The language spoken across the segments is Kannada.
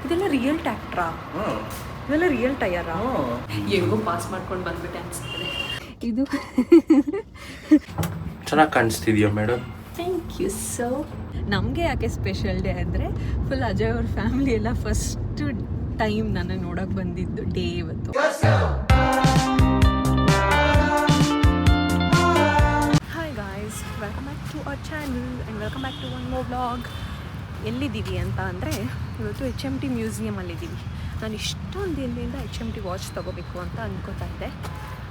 ಇದೆಲ್ಲ ರಿಯಲ್ ಟ್ಯಾಕ್ಟ್ರಾ? ಇದೆಲ್ಲ ರಿಯಲ್ ಟಯರಾ? ಹೆಂಗೋ ಪಾಸ್ ಮಾಡ್ಕೊಂಡು ಬಂದ್ಬಿಟ್ಟೆ ಅನಿಸ್ತದೆ. ಇದು ಚೆನ್ನಾಗಿ ಕಾಣಿಸ್ತಿದ್ಯಾ ಮೇಡಮ್? Thank you. ಸೊ ನಮಗೆ ಯಾಕೆ ಸ್ಪೆಷಲ್ ಡೇ ಅಂದರೆ ಫುಲ್ ಅಜಯ್ ಅವ್ರ ಫ್ಯಾಮಿಲಿ ಎಲ್ಲ ಫಸ್ಟ್ ಟೈಮ್ ನನ್ನ ನೋಡೋಕೆ ಬಂದಿದ್ದು ಡೇ ಇವತ್ತು. Hi guys, welcome back to our channel and welcome back to one more vlog. ಎಲ್ಲಿದ್ದೀವಿ ಅಂತ ಅಂದರೆ ಇವತ್ತು HMT ಮ್ಯೂಸಿಯಮಲ್ಲಿದ್ದೀವಿ. ನಾನು ಇಷ್ಟೊಂದು ದಿನದಿಂದ HMT ವಾಚ್ ತೊಗೋಬೇಕು ಅಂತ ಅಂದ್ಕೋತಾ ಇದ್ದೆ.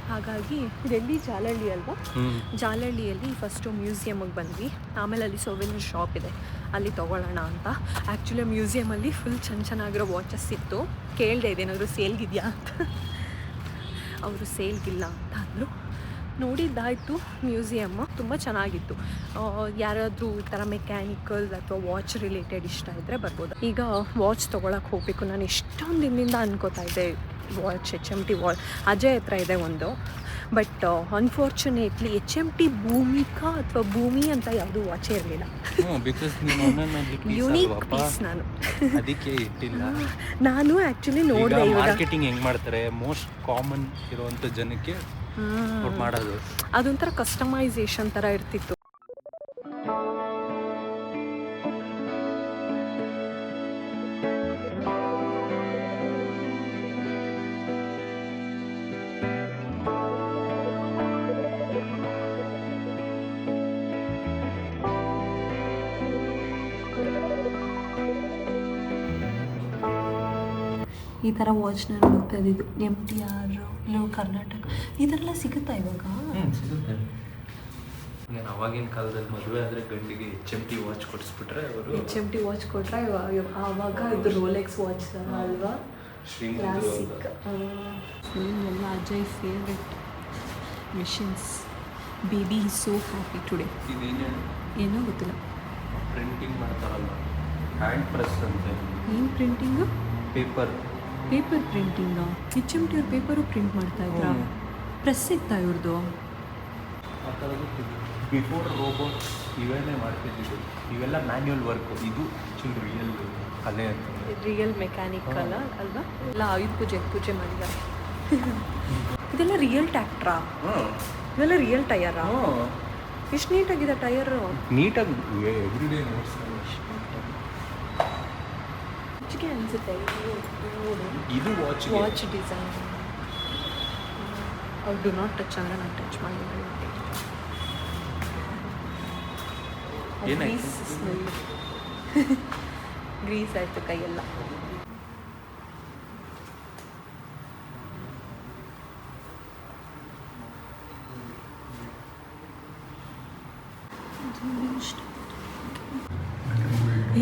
ಹಾಗಾಗಿ ಇದೆಲ್ಲಿ ಜಾಲಹಳ್ಳಿ ಅಲ್ವಾ? ಜಾಲಹಳ್ಳಿಯಲ್ಲಿ ಫಸ್ಟು ಮ್ಯೂಸಿಯಮಿಗೆ ಬಂದ್ವಿ. ಆಮೇಲೆ ಅಲ್ಲಿ ಸೋವೆನಿಯರ್ ಶಾಪ್ ಇದೆ, ಅಲ್ಲಿ ತೊಗೊಳ್ಳೋಣ ಅಂತ. ಆ್ಯಕ್ಚುಲಿ ಮ್ಯೂಸಿಯಮಲ್ಲಿ ಫುಲ್ ಚೆನ್ನಾಗಿರೋ ವಾಚಸ್ ಇತ್ತು. ಕೇಳಿದೆ ಇದೇನಾದರೂ ಸೇಲ್ಗಿದೆಯಾ ಅಂತ. ಅವರು ಸೇಲ್ಗಿಲ್ಲ ಅಂತ ಅಂದರು. ನೋಡಿದ್ದಾಯಿತು. ಮ್ಯೂಸಿಯಮ್ಮ ತುಂಬ ಚೆನ್ನಾಗಿತ್ತು. ಯಾರಾದರೂ ಈ ಥರ ಮೆಕ್ಯಾನಿಕಲ್ ಅಥವಾ ವಾಚ್ ರಿಲೇಟೆಡ್ ಇಷ್ಟ ಇದ್ದರೆ ಬರ್ಬೋದು. ಈಗ ವಾಚ್ ತೊಗೊಳಕ್ಕೆ ಹೋಗಬೇಕು. ನಾನು ಎಷ್ಟೊಂದು ದಿನದಿಂದ ಅನ್ಕೋತಾ ಇದ್ದೆ ವಾಚ್, HMT ವಾಚ್. ಅಜಯ್ ಹತ್ರ ಇದೆ ಒಂದು. ಬಟ್ ಅನ್ಫಾರ್ಚುನೇಟ್ಲಿ HMT ಭೂಮಿಕಾ ಅಥವಾ ಭೂಮಿ ಅಂತ ಯಾವುದೂ ವಾಚೇ ಇರಲಿಲ್ಲ. ಯುನೀಕ್ ಪೀಸ್ ನಾನು ಅದಕ್ಕೆ ಇಟ್ಟಿಲ್ಲ. ನಾನು ಆ್ಯಕ್ಚುಲಿ ನೋಡಿದೆ ಮಾರ್ಕೆಟಿಂಗ್ ಹೆಂಗೆ ಮಾಡ್ತಾರೆ, ಮೋಸ್ಟ್ ಕಾಮನ್ ಇರುವಂಥ ಜನಕ್ಕೆ ಮಾಡೋದು. ಅದೊಂಥರ ಕಸ್ಟಮೈಸೇಷನ್ ಥರ ಇರ್ತಿತ್ತು. ಈ ಥರ ವಾಚ್ನ ಹುಡುಕ್ತಾ ಇದ್ದಿದ್ದು. MTR, ಕರ್ನಾಟಕ, ಈ ಥರ ಎಲ್ಲ ಸಿಗುತ್ತಾ ಇವಾಗ? ಸಿಗುತ್ತೆ. ನಾನು ಅವಾಗಿನ ಕಾಲದಲ್ಲಿ ಮದುವೆ ಆದರೆ ಗಂಡಿಗೆ HMT ವಾಚ್ ಕೊಡಿಸ್ಬಿಟ್ರೆ ಅವರು HMT ವಾಚ್ ಕೊಟ್ಟರೆ ಆವಾಗ ಇದು ರೋಲೆಕ್ಸ್ ವಾಚ್ ಥರ ಅಲ್ವಾ, ಕ್ಲಾಸಿಕ್. ಎಲ್ಲ Ajay favourite machines. Baby is so happy today. ಏನೋ ಗೊತ್ತಿಲ್ಲ. ಪ್ರಿಂಟಿಂಗ್ ಮಾಡ್ತಾರಲ್ಲ, ಹ್ಯಾಂಡ್ ಪ್ರೆಸ್ ಅಂತ. ಏನು ಪ್ರಿಂಟಿಂಗು? ಪೇಪರ್ ಪ್ರಿಂಟಿಂಗಾ? HMT ಅವ್ರು ಪೇಪರು ಪ್ರಿಂಟ್ ಮಾಡ್ತಾ ಇದ್ರಾ? ಪ್ರೆಸ್ ಇತ್ತಾ ಇವ್ರದ್ದು? ಬಿಫೋರ್ ರೋಬೋಟ್ಸ್ ಇವೇನೇ ಮಾಡ್ತಿದ್ದು. ಇವೆಲ್ಲ ಮ್ಯಾನ್ಯುವಲ್ ವರ್ಕ್. ಇದು ಆ್ಯಕ್ಚುಲಿ ರಿಯಲ್ ಕಲೆ ಅಂತ. ರಿಯಲ್ ಮೆಕ್ಯಾನಿಕಲ್ ಅಲ್ವಾ? ಎಲ್ಲ ಆಯುಧ ಪೂಜೆ ಮಾಡಿದ್ದಾರೆ. ಇದೆಲ್ಲ ರಿಯಲ್ ಟ್ಯಾಕ್ಟ್ರಾ? ಇದೆಲ್ಲ ರಿಯಲ್ ಟಯರಾ? ಎಷ್ಟು ನೀಟಾಗಿದೆ ಟಯರು. ನೀಟಾಗಿ ಎವ್ರಿಡೇ ನೋಡ್ಸ್ ಅನಿಸುತ್ತೆ. ಇದು ವಾಚ್ ಡಿಸೈನ್. ಅವ್ರು ಡು ನಾಟ್ ಟಚ್ ಅಂದರೆ ನಾನು ಟಚ್ ಮಾಡಿದ್ರೆ ಗ್ರೀಸ್ ಆಯಿತು ಕೈಯೆಲ್ಲ.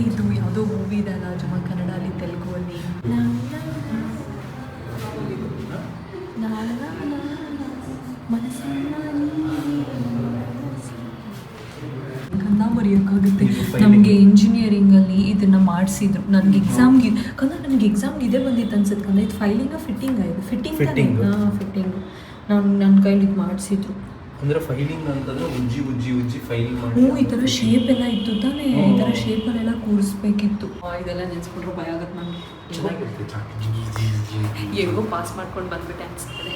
ಇದು ಯಾವುದೋ ಮೂವಿ ಇದೆ ಅಲ್ಲ, ಜಮ ಕನ್ನಡಲ್ಲಿ, ತೆಲುಗುವಲ್ಲಿ. ಗಂಧ ಮರೆಯೋಕ್ಕಾಗುತ್ತೆ. ನಮಗೆ ಇಂಜಿನಿಯರಿಂಗಲ್ಲಿ ಇದನ್ನು ಮಾಡಿಸಿದ್ರು. ನನಗೆ ಎಕ್ಸಾಮ್ಗೆ ಇದೇ ಬಂದಿತ್ತು ಅನ್ಸುತ್ತೆ. ಕಂದ ಇದು ಫೈಲಿಂಗ ಫಿಟ್ಟಿಂಗ್ ಆಗಿದೆ. ಫಿಟ್ಟಿಂಗ್ ನನ್ನ ಕೈಲಿ ಇದು ಮಾಡಿಸಿದ್ರು. ಅಂದರೆ ಫೈಲಿಂಗ್ ಅಂತಂದರೆ ಉಜ್ಜಿ ಫೈಲ್ ಮಾಡಿ. ಈ ಥರ ಶೇಪ್ ಎಲ್ಲ ಇತ್ತು ತಾನೇ. ಈ ಥರ ಶೇಪಲ್ಲೆಲ್ಲ ಕೂರಿಸ್ಬೇಕಿತ್ತು. ಇದೆಲ್ಲ ನೆನೆಸ್ಕೊಂಡ್ರೆ ಭಯ ಆಗುತ್ತೆ ನನಗೆ. ಹೆಂಗೋ ಪಾಸ್ ಮಾಡ್ಕೊಂಡು ಬಂದ್ಬಿಟ್ಟೆ ಅನಿಸ್ತದೆ.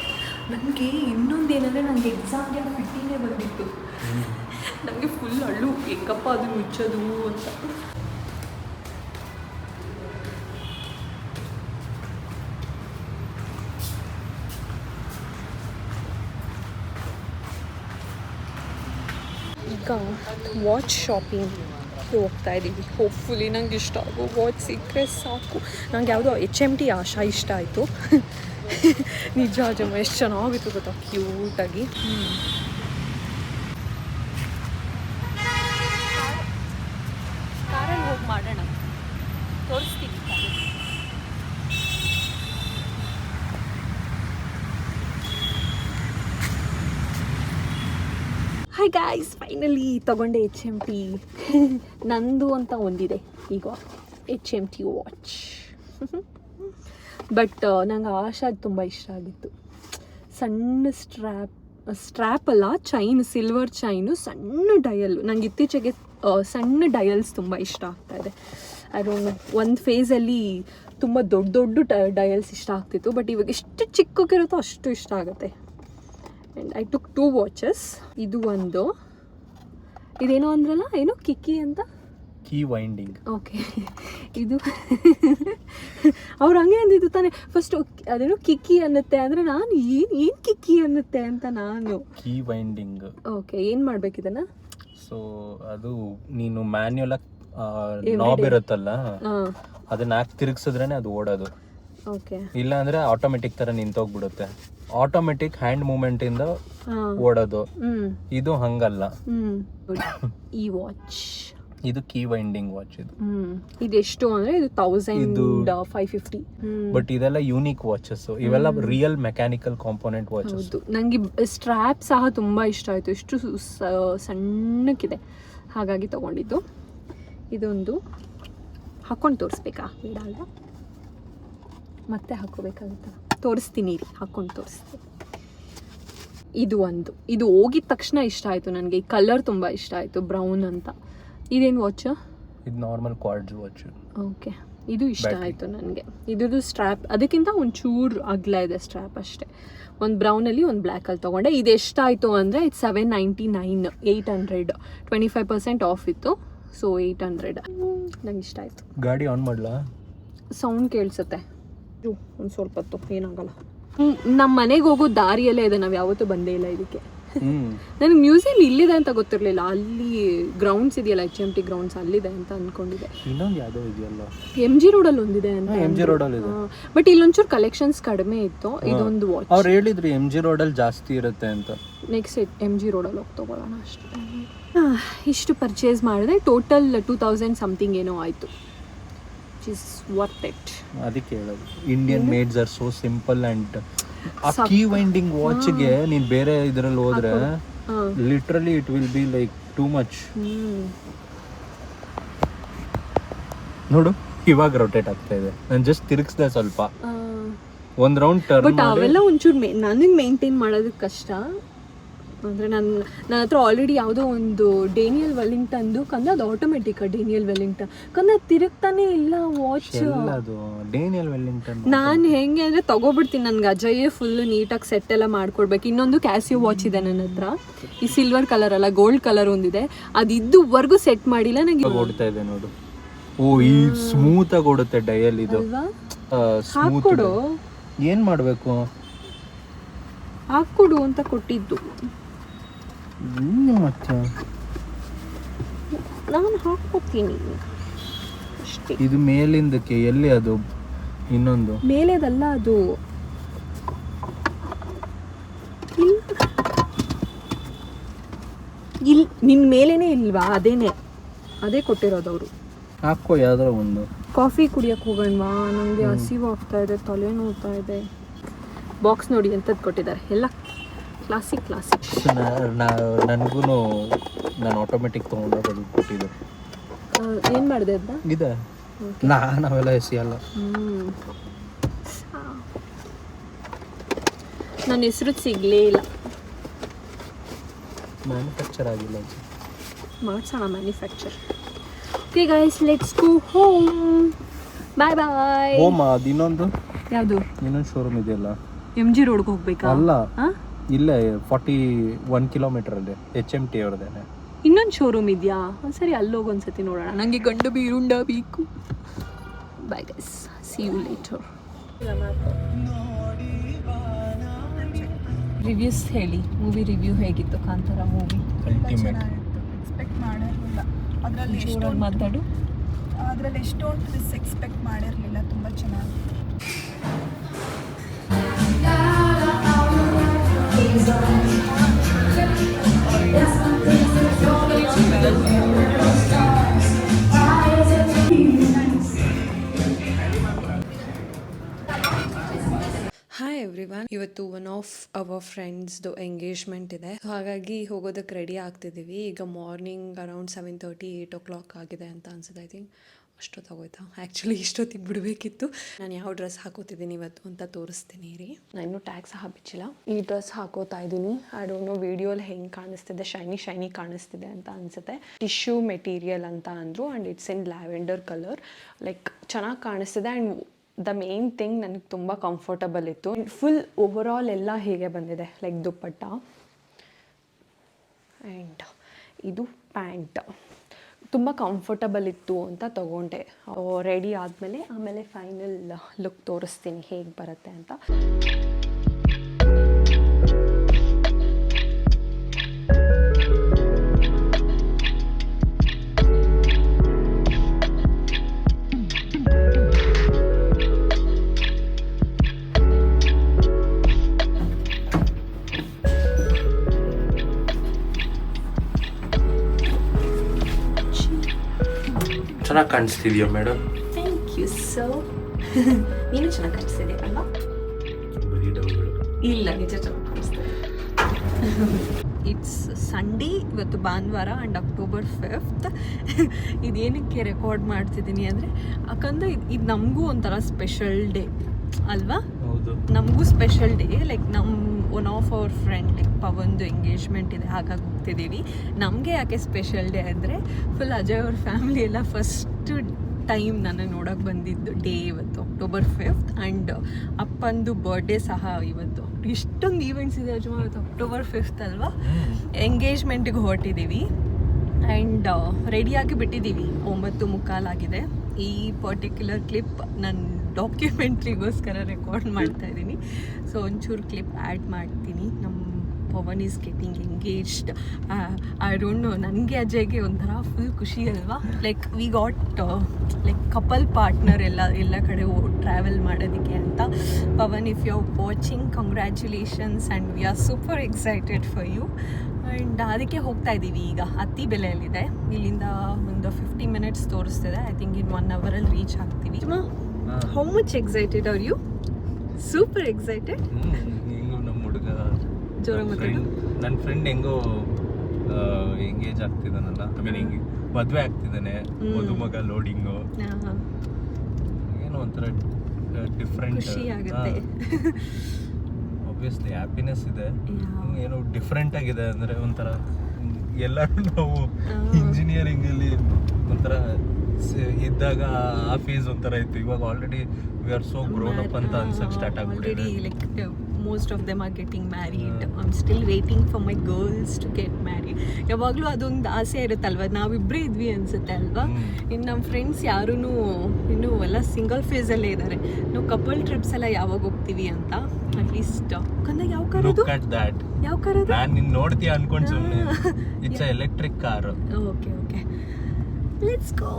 ನನಗೆ ಇನ್ನೊಂದೇನಂದರೆ ನನಗೆ ಎಕ್ಸಾಮ್ಗೆ ಫಿಟ್ಟಿಂಗೇ ಬಂದಿತ್ತು. ನನಗೆ ಫುಲ್ ಅಳ್ಳು, ಹೆಂಗಪ್ಪ ಅದು ಮುಚ್ಚೋದು ಅಂತ. ಈಗ ವಾಚ್ ಶಾಪಿಂಗ್ ಹೋಗ್ತಾ ಇದ್ದೀವಿ. ಹೋಪ್ಫುಲಿ ನಂಗೆ ಇಷ್ಟ ಆಗೋ ವಾಚ್ ಸಿಕ್ಕರೆ ಸಾಕು. ನಂಗೆ ಯಾವುದೋ HMT ಆಶಾ ಇಷ್ಟ ಆಯಿತು. ನಿಜ ಜಮ್ಮ ಎಷ್ಟು ಚೆನ್ನಾಗಿತ್ತು ಗೊತ್ತಾ, ಕ್ಯೂಟಾಗಿ. ಕಾರಲ್ಲಿ ಹೋಗಿ ಮಾಡೋಣ, ತೋರಿಸ್ತೀವಿ. ಹಾಯ್ ಗಾಯ್ಸ್, ಫೈನಲಿ ತೊಗೊಂಡೆ HMT. ನಂದು ಅಂತ ಒಂದಿದೆ ಈಗ HMT ವಾಚ್. ಬಟ್ ನಂಗೆ ಆಶಾ ತುಂಬ ಇಷ್ಟ ಆಗಿತ್ತು. ಸಣ್ಣ ಸ್ಟ್ರ್ಯಾಪ್ ಅಲ್ಲ, ಚೈನ್, ಸಿಲ್ವರ್ ಚೈನು, ಸಣ್ಣ ಡಯಲ್ಲು. ನಂಗೆ ಇತ್ತೀಚೆಗೆ ಸಣ್ಣ ಡಯಲ್ಸ್ ತುಂಬ ಇಷ್ಟ ಆಗ್ತಾಯಿದೆ. ಐ ಡೋಂಟ್ ನೋ, ಒಂದು ಫೇಸಲ್ಲಿ ತುಂಬ ದೊಡ್ಡ ದೊಡ್ಡ ಡಯಲ್ಸ್ ಇಷ್ಟ ಆಗ್ತಿತ್ತು, ಬಟ್ ಇವಾಗ ಎಷ್ಟು ಚಿಕ್ಕಕ್ಕಿರುತ್ತೋ ಅಷ್ಟು ಇಷ್ಟ ಆಗುತ್ತೆ. And I took 2 watches. ಇದು ಒಂದು, ಇದೇನೋ ಅಂದ್ರಲ್ಲ, ಏನೋ ಕಿಕ್ಕಿ ಅಂತ, ಕೀ ವೈಂಡಿಂಗ್. ಓಕೆ. ಇದು ಅವ್ರು ಹಂಗೆ ಅಂದಿದ್ದು ತಾನೆ ಫಸ್ಟ್, ಅದೇನೋ ಕಿಕ್ಕಿ ಅನ್ನತ್ತೆ ಅಂದರೆ ನಾನು ಏನು ಕಿಕ್ಕಿ ಅನ್ನತ್ತೆ ಅಂತ ನಾನು. Key winding. ಓಕೆ, ಏನು ಮಾಡ್ಬೇಕಿದನ್ನ? ಸೊ ಅದು ನೀನು ಮ್ಯಾನ್ಯುಯಲ್ ನಾಬ್ ಇರುತ್ತಲ್ಲ, ಅದನ್ನ ಹಾಕಿ ತಿರುಗಿಸಿದ್ರೇನೆ ಅದು ಓಡೋದು. ಓಕೆ. ಇಲ್ಲ ಅಂದ್ರೆ ಆಟೋಮೆಟಿಕ್ ತರ ನಿಂತೋಗ್ಬಿಡುತ್ತೆ. ಆಟೋಮೆಟಿಕ್ ಹ್ಯಾಂಡ್ ಮೂವ್ಮೆಂಟ್ ಇಂದ ಓಡೋದು. ಇದು ಹಂಗಲ್ಲ. ಈ ವಾಚ್, ಇದು ಕೀ ವೈಂಡಿಂಗ್ ವಾಚ್. ಇದೆಷ್ಟು ಅಂದ್ರೆ ಇದು 1550. ಬಟ್ ಇದೆಲ್ಲ ಯೂನಿಕ್ ವಾಚಸ್, ಇವೆಲ್ಲ ರಿಯಲ್ ಮೆಕ್ಯಾನಿಕಲ್ ಕಾಂಪೋನೆಂಟ್ ವಾಚಸ್. ನಂಗೆ ಸ್ಟ್ರ್ಯಾಪ್ ಸಹ ತುಂಬಾ ಇಷ್ಟ ಆಯ್ತು, ಎಷ್ಟು ಸಣ್ಣಕ್ಕಿದೆ, ಹಾಗಾಗಿ ತಗೊಂಡಿದ್ದು. ಇದೊಂದು ಹಾಕೊಂಡು ತೋರಿಸ್ಬೇಕಾ? ಬೇಡ ಅಲ್ಲ, ಮತ್ತೆ ಹಾಕೋಬೇಕಾಗುತ್ತಾ? ತೋರಿಸ್ತೀನಿ ರೀ, ಹಾಕೊಂಡು ತೋರಿಸ್ತೀನಿ. ಇದು ಒಂದು, ಇದು ಹೋಗಿದ ತಕ್ಷಣ ಇಷ್ಟ ಆಯಿತು ನನಗೆ. ಈ ಕಲರ್ ತುಂಬ ಇಷ್ಟ ಆಯಿತು, ಬ್ರೌನ್ ಅಂತ. ಇದೇನು ವಾಚ್? ಇದು ನಾರ್ಮಲ್ ಕ್ವಾರ್ಟ್ಜ್ ವಾಚ್. ಓಕೆ, ಇದು ಇಷ್ಟ ಆಯಿತು ನನಗೆ. ಇದ್ರದ್ದು ಸ್ಟ್ರ್ಯಾಪ್ ಅದಕ್ಕಿಂತ ಒಂಚೂರು ಅಗಲ ಇದೆ ಸ್ಟ್ರ್ಯಾಪ್ ಅಷ್ಟೇ. ಒಂದು ಬ್ರೌನಲ್ಲಿ ಒಂದು ಬ್ಲ್ಯಾಕಲ್ಲಿ ತೊಗೊಂಡೆ. ಇದು ಎಷ್ಟಾಯಿತು ಅಂದರೆ ಇದು 799, 800, 25% ಆಫ್ ಇತ್ತು. ಸೊ 800 ನಂಗೆ ಇಷ್ಟ ಆಯಿತು. ಗಾಡಿ ಆನ್ ಮಾಡಲಾ? ಸೌಂಡ್ ಕೇಳಿಸುತ್ತೆ. ಒಂದು ಸ್ವಲ್ಪ ಹೊತ್ತು ಏನಾಗಲ್ಲ. ನಮ್ಮ ಮನೆಗೆ ಹೋಗೋ ದಾರಿಯಲ್ಲೇ ಇದೆ, ನಾವು ಯಾವತ್ತೂ ಬಂದೇ ಇಲ್ಲ ಇದಕ್ಕೆ. ನನಗೆ ಮ್ಯೂಸಿಯಂ ಇಲ್ಲಿದೆ ಅಂತ ಗೊತ್ತಿರಲಿಲ್ಲ. ಅಲ್ಲಿ ಗ್ರೌಂಡ್ಸ್ ಇದೆಯಲ್ಲ, HMT ಗ್ರೌಂಡ್ಸ್, ಅಲ್ಲಿದೆ ಅಂತ ಅನ್ಕೊಂಡಿದ್ದೆ. ಇನ್ನೊಂದು ಯಾವುದೋ ಇದೆಯಲ್ಲ, MG ರೋಡಲ್ಲಿ ಒಂದಿದೆ ಅಂತ. MG ರೋಡಲ್ಲಿ ಇದೆ, ಬಟ್ ಇಲ್ಲೊಂಚೂರು ಕಲೆಕ್ಷನ್ಸ್ ಕಡಿಮೆ ಇತ್ತು. ಇದೊಂದು ವಾಚ್ ಅವ್ರು ಹೇಳಿದ್ರು MG ರೋಡಲ್ಲಿ ಜಾಸ್ತಿ ಇರುತ್ತೆ ಅಂತ. ನೆಕ್ಸ್ಟ್ MG ರೋಡಲ್ಲಿ ಹೋಗಿ ತೊಗೊಳ್ಳೋಣ ಅಷ್ಟೇ. ಇಷ್ಟು ಪರ್ಚೇಸ್ ಮಾಡಿದೆ. ಟೋಟಲ್ 2000 ಸಮಥಿಂಗ್ ಏನೋ ಆಯಿತು. Is worth it. ಅದಕ್ಕೆ ಹೇಳೋದು Indian maids are so simple and ಆ ಕೀ ವೈಂಡಿಂಗ್ ವಾಚ್ಗೆ ನೀನು ಬೇರೆ ಇದರಲ್ಲಿ ಹೋದ್ರೆ literally it will be like too much. ನೋಡು ಇವಾಗ ರೊಟೇಟ್ ಆಗ್ತಾ ಇದೆ. ನಾನು ಜಸ್ಟ್ ತಿರುಗಿಸ್ದೆ ಸ್ವಲ್ಪ, ಒಂದು ರೌಂಡ್ ಟರ್ನ್. ಬಟ್ ಅವೆಲ್ಲ ಒಂಚೂರು ನನಗೆ ಮೇಂಟೈನ್ ಮಾಡೋದಕ್ಕೆ ಕಷ್ಟ. ಅಂದರೆ ನನ್ನ ಹತ್ರ ಆಲ್ರೆಡಿ ಯಾವುದೋ ಒಂದು ಡೇನಿಯಲ್ ವೆಲ್ಲಿಂಗ್ಟನ್ದು ಕಂದ್ರೆ, ಅದು ಆಟೋಮೆಟಿಕ್ ಡೇನಿಯಲ್ ವೆಲ್ಲಿಂಗ್ಟನ್ ಕಂದ್ರೆ ತಿರುಗ್ತಾನೆ ಇಲ್ಲ ವಾಚ್. ಅದು ಡೇನಿಯಲ್ ವೆಲ್ಲಿಂಗ್ಟನ್ ನಾನು ಹೆಂಗೆ ಅಂದರೆ ತಗೋಬಿಡ್ತೀನಿ. ನನಗೆ ಅಜಯ್ ಫುಲ್ಲು ನೀಟಾಗಿ ಸೆಟ್ ಎಲ್ಲ ಮಾಡ್ಕೊಡ್ಬೇಕು. ಇನ್ನೊಂದು ಕ್ಯಾಸಿಯೋ ವಾಚ್ ಇದೆ ನನ್ನ ಹತ್ರ, ಈ ಸಿಲ್ವರ್ ಕಲರ್ ಅಲ್ಲ, ಗೋಲ್ಡ್ ಕಲರ್ ಒಂದಿದೆ. ಅದು ಇದುವರೆಗೂ ಸೆಟ್ ಮಾಡಿಲ್ಲ ನನಗೆ. ಓಡ್ತಾ ಇದೆ ನೋಡು. ಓ, ಈ ಸ್ಮೂತ್ ಆಗಿ ಓಡುತ್ತೆ ಡಯಲ್. ಇದು ಹಾಕ್ಕೊಡು. ಏನು ಮಾಡಬೇಕು? ಹಾಕ್ಕೊಡು ಅಂತ ಕೊಟ್ಟಿದ್ದು. ಮತ್ತೆ ನಾನು ಹಾಕ್ಕೊತೀನಿ ಅಷ್ಟೇ. ಇದು ಮೇಲಿಂದಕ್ಕೆ ಎಲ್ಲಿ? ಅದು ಇನ್ನೊಂದು ಮೇಲೆದಲ್ಲ, ಅದು ಇಲ್ಲಿ ನಿನ್ನ ಮೇಲೇನೆ ಇಲ್ವಾ? ಅದೇ ಕೊಟ್ಟಿರೋದು ಅವರು. ಹಾಕೋ ಯಾವ್ದಾರ ಒಂದು. ಕಾಫಿ ಕುಡಿಯಕ್ಕೆ ಹೋಗೋಣವಾ? ನನಗೆ ಹಸಿವು ಆಗ್ತಾ ಇದೆ, ತಲೆ ನೋಡ್ತಾ ಇದೆ. ಬಾಕ್ಸ್ ನೋಡಿ ಎಂಥದ್ದು ಕೊಟ್ಟಿದ್ದಾರೆ, ಎಲ್ಲ ಕ್ಲಾಸಿಕ್. ನನಗೂ ನಾನು ಆಟೋಮೆಟಿಕ್ ತೊಗೊಂಡೋಗೋದು ಕೊಟ್ಟಿದ್ದೆ. ಏನು ಮಾಡಿದೆ ಅದನ್ನ? ಇದೆ, ನಾವೆಲ್ಲ ಎಸಿಯಲ್ಲ. ನನ್ನ ಹೆಸರು ಸಿಗಲೇ ಇಲ್ಲ. ಮ್ಯಾನುಫ್ಯಾಕ್ಚರ್ ಆಗಿಲ್ಲ, ಮಾಡ್ಸೋಣ manufacture. Okay guys, let's go home. Bye bye. Home ಅದು ಇನ್ನೊಂದು ಯಾವುದು? ಇನ್ನೊಂದು ಶೋರೂಮ್ ಇದೆಯಲ್ಲ, MG ರೋಡ್ಗೆ ಹೋಗ್ಬೇಕಾ? ಅಲ್ಲ, ಇಲ್ಲೇ 41 ಕಿಲೋಮೀಟರಲ್ಲಿ HMT ಅವ್ರದ್ದೇನೆ ಇನ್ನೊಂದು ಶೋರೂಮ್ ಇದೆಯಾ? ಸರಿ, ಅಲ್ಲೋಗಿ ಒಂದ್ಸತಿ ನೋಡೋಣ. ನನಗೆ ಗಂಡು ಬೀರುಂಡ ಬೇಕು. Bye guys, see you later. Reviews ಹೇಳಿ, ಮೂವಿ ರಿವ್ಯೂ ಹೇಗಿತ್ತು? Kantara movie ultimate. ಎಕ್ಸ್ಪೆಕ್ಟ್ ಮಾಡಿರಲಿಲ್ಲ. ಅದರಲ್ಲಿ ಎಷ್ಟೊಂದು ಎಕ್ಸ್ಪೆಕ್ಟ್ ಮಾಡಿರಲಿಲ್ಲ. ತುಂಬ ಚೆನ್ನಾಗಿ. ಹಾಯ್ ಎವ್ರಿವನ್, ಇವತ್ತು ಒನ್ ಆಫ್ ಅವರ್ ಫ್ರೆಂಡ್ಸ್ದು ಎಂಗೇಜ್ಮೆಂಟ್ ಇದೆ, ಹಾಗಾಗಿ ಹೋಗೋದಕ್ಕೆ ರೆಡಿ ಆಗ್ತಿದ್ದೀವಿ. ಈಗ ಮಾರ್ನಿಂಗ್ ಅರೌಂಡ್ 7:30, 8 o'clock ಆಗಿದೆ ಅಂತ ಅನ್ಸುತ್ತೆ. I think ಅಷ್ಟೊತ್ತಾಗೋಯ್ತಾ? ಆ್ಯಕ್ಚುಲಿ ಇಷ್ಟೊತ್ತಿಗೆ ಬಿಡಬೇಕಿತ್ತು. ನಾನು ಯಾವ ಡ್ರೆಸ್ ಹಾಕೋತಿದ್ದೀನಿ ಇವತ್ತು ಅಂತ ತೋರಿಸ್ತೀನಿ ರೀ. ನಾನು ಇನ್ನೂ ಟ್ಯಾಗ್ ಸಹ ಬಿಚ್ಚಿಲ್ಲ. ಈ ಡ್ರೆಸ್ ಹಾಕೋತಾ ಇದ್ದೀನಿ. ಐ ಡೋಂಟ್ ನೋ ವಿಡಿಯೋಲಿ ಹೆಂಗೆ ಕಾಣಿಸ್ತಿದೆ, ಶೈನಿ ಕಾಣಿಸ್ತಿದೆ ಅಂತ ಅನಿಸುತ್ತೆ. ಟಿಶ್ಯೂ ಮೆಟೀರಿಯಲ್ ಅಂತ ಅಂದರು and it's in lavender colour. Like ಚೆನ್ನಾಗಿ ಕಾಣಿಸ್ತಿದೆ ಆ್ಯಂಡ್ ದ ಮೇನ್ ಥಿಂಗ್ ನನಗೆ ತುಂಬ ಕಂಫರ್ಟಬಲ್ ಇತ್ತು. ಫುಲ್ ಓವರಾಲ್ ಎಲ್ಲ ಹೀಗೆ ಬಂದಿದೆ, ಲೈಕ್ ದುಪ್ಪಟ್ಟ ಆ್ಯಂಡ್ ಇದು ಪ್ಯಾಂಟ್ ತುಂಬ ಕಂಫರ್ಟಬಲ್ ಇತ್ತು ಅಂತ ತೊಗೊಂಡೆ. ರೆಡಿ ಆಮೇಲೆ ಫೈನಲ್ ಲುಕ್ ತೋರಿಸ್ತೀನಿ ಹೇಗೆ ಬರುತ್ತೆ ಅಂತ. ಚೆನ್ನಾಗಿ ಕಾಣಿಸ್ತಿದ್ಯಾ ಮೇಡಮ್? Thank you so. ನೀನು ಚೆನ್ನಾಗಿ ಕಾಣಿಸ್ತಿದೆ ಅಲ್ವಾ? ಇಲ್ಲ, ನಿಜ ಚೆನ್ನಾಗಿ ಕಾಣಿಸ್ತಿದೆ. ಇಟ್ಸ್ ಸಂಡೇ, ಇವತ್ತು ಭಾನುವಾರ ಆ್ಯಂಡ್ October 5th. ಇದೇನಕ್ಕೆ ರೆಕಾರ್ಡ್ ಮಾಡ್ತಿದ್ದೀನಿ ಅಂದರೆ ಯಾಕಂದರೆ ಇದು ನಮಗೂ ಒಂಥರ ಸ್ಪೆಷಲ್ ಡೇ ಅಲ್ವಾ? ಹೌದು, ನಮಗೂ ಸ್ಪೆಷಲ್ ಡೇ. ಲೈಕ್ ನಮ್ಮ one of our friend like ಪವನ್ದು ಎಂಗೇಜ್ಮೆಂಟ್ ಇದೆ, ಹಾಗಾಗಿ ಹೋಗ್ತಿದ್ದೀವಿ. ನಮಗೆ ಯಾಕೆ ಸ್ಪೆಷಲ್ ಡೇ ಅಂದರೆ ಫುಲ್ ಅಜಯ್ ಅವ್ರ ಫ್ಯಾಮಿಲಿ ಎಲ್ಲ ಫಸ್ಟ್ ಟೈಮ್ ನನ್ನ ನೋಡೋಕೆ ಬಂದಿದ್ದು ಡೇ ಇವತ್ತು October 5th. ಆ್ಯಂಡ್ ಅಪ್ಪಂದು ಬರ್ಡೇ ಸಹ ಇವತ್ತು. ಇಷ್ಟೊಂದು ಈವೆಂಟ್ಸ್ ಇದೆ ಅಜ್ಮ ಇವತ್ತು October 5th ಅಲ್ವಾ? ಎಂಗೇಜ್ಮೆಂಟಿಗೆ ಹೊರಟಿದ್ದೀವಿ ಆ್ಯಂಡ್ ರೆಡಿಯಾಗಿ ಬಿಟ್ಟಿದ್ದೀವಿ. 9:15 ಆಗಿದೆ. ಈ ಪರ್ಟಿಕ್ಯುಲರ್ ಕ್ಲಿಪ್ ನನ್ನ ಡಾಕ್ಯುಮೆಂಟ್ರಿಗೋಸ್ಕರ ರೆಕಾರ್ಡ್ ಮಾಡ್ತಾ ಇದ್ದೀನಿ. ಸೊ ಒಂಚೂರು ಕ್ಲಿಪ್ ಆ್ಯಡ್ ಮಾಡ್ತೀನಿ. ನಮ್ಮ Pavan is getting engaged. I don't know, ನನಗೆ ಅಜಯ್ಗೆ ಒಂಥರ ಫುಲ್ ಖುಷಿ ಅಲ್ವಾ? Like we got like couple partner ಎಲ್ಲ ಕಡೆ ಟ್ರಾವೆಲ್ ಮಾಡೋದಕ್ಕೆ ಅಂತ. Pavan, if you are watching, congratulations and we are super excited for you. And ಅದಕ್ಕೆ ಹೋಗ್ತಾ ಇದ್ದೀವಿ ಈಗ. ಅತ್ತಿಬೆಲೆಯಲ್ಲಿದೆ, ಇಲ್ಲಿಂದ ಒಂದು 50 minutes ತೋರಿಸ್ತಿದೆ. I think in 1 hour reach ಆಗ್ತೀವಿ. How much excited are you? Super excited. ಹೆಂಗೋ ನಮ್ಮ ಹುಡುಗ ಜೋರಾಗಿ ನನ್ನ ಫ್ರೆಂಡ್ ಹೆಂಗೋ ಎಂಗೇಜ್ ಆಗ್ತಿದ್ದಾನಲ್ಲ, ಆಮೇಲೆ ಹಿಂಗೆ ಮದುವೆ ಆಗ್ತಿದ್ದಾನೆ, ಮದುಮಗ ಲೋಡಿಂಗು, ಏನೋ ಒಂಥರ ಡಿಫ್ರೆಂಟ್ ಖುಷಿ ಆಗುತ್ತೆ. ಆಬ್ವಿಯಸ್ಲಿ ಹ್ಯಾಪಿನೆಸ್ ಇದೆ. ಏನೋ ಡಿಫ್ರೆಂಟ್ ಆಗಿದೆ ಅಂದರೆ ಒಂಥರ ಎಲ್ಲರೂ ನಾವು ಇಂಜಿನಿಯರಿಂಗಲ್ಲಿ ಒಂಥರ ಇದ್ದಾಗ ಆ ಫೇಸ್ ಒಂಥರ ಇತ್ತು. ಇವಾಗ already we are so grown up ಅಂತ ಅನ್ಸಕ್ ಸ್ಟಾರ್ಟ್ ಆಗ್ಬಿಟ್ಟಿದೆ. Like most of them are getting married. I am still waiting for my girls to get married. ಯಾವಾಗಲೂ ಅದೊಂದು ಆಸೆ ಇರುತ್ತಲ್ವ, ನಾವಿಬ್ಬರೇ ಇದ್ವಿ ಅನ್ಸುತ್ತೆ ಅಲ್ವಾ? ಇನ್ನು ನಮ್ಮ ಫ್ರೆಂಡ್ಸ್ ಯಾರೂ ಇನ್ನೂ ಎಲ್ಲ ಸಿಂಗಲ್ ಫೇಸಲ್ಲೇ ಇದ್ದಾರೆ. ನಾವು ಕಪಲ್ ಟ್ರಿಪ್ಸ್ ಎಲ್ಲ ಯಾವಾಗ ಹೋಗ್ತೀವಿ ಅಂತ ಅಟ್ಲೀಸ್ಟ್. ಯಾವ ಕಾರದು? ಯಾವ ಕಾರದು? ನಾನು ನಿನ್ನ ನೋಡ್ತೀಯ ಅನ್ಕೊಂಡು ಸುಮ್ಮನೆ. It's a electric car. Okay okay, let's go.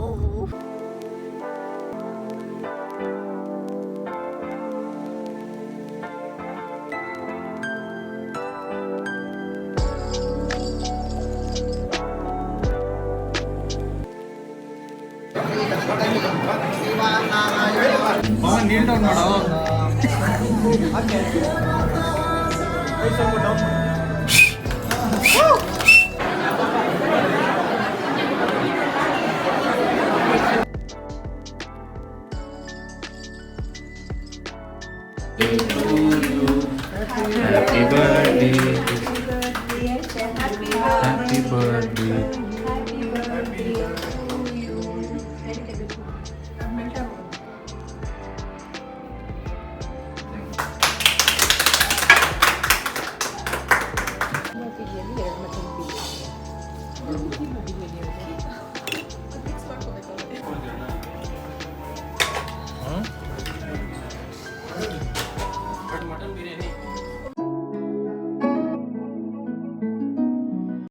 Neel down ಮಾಡೋ. Happy birthday. Happy birthday.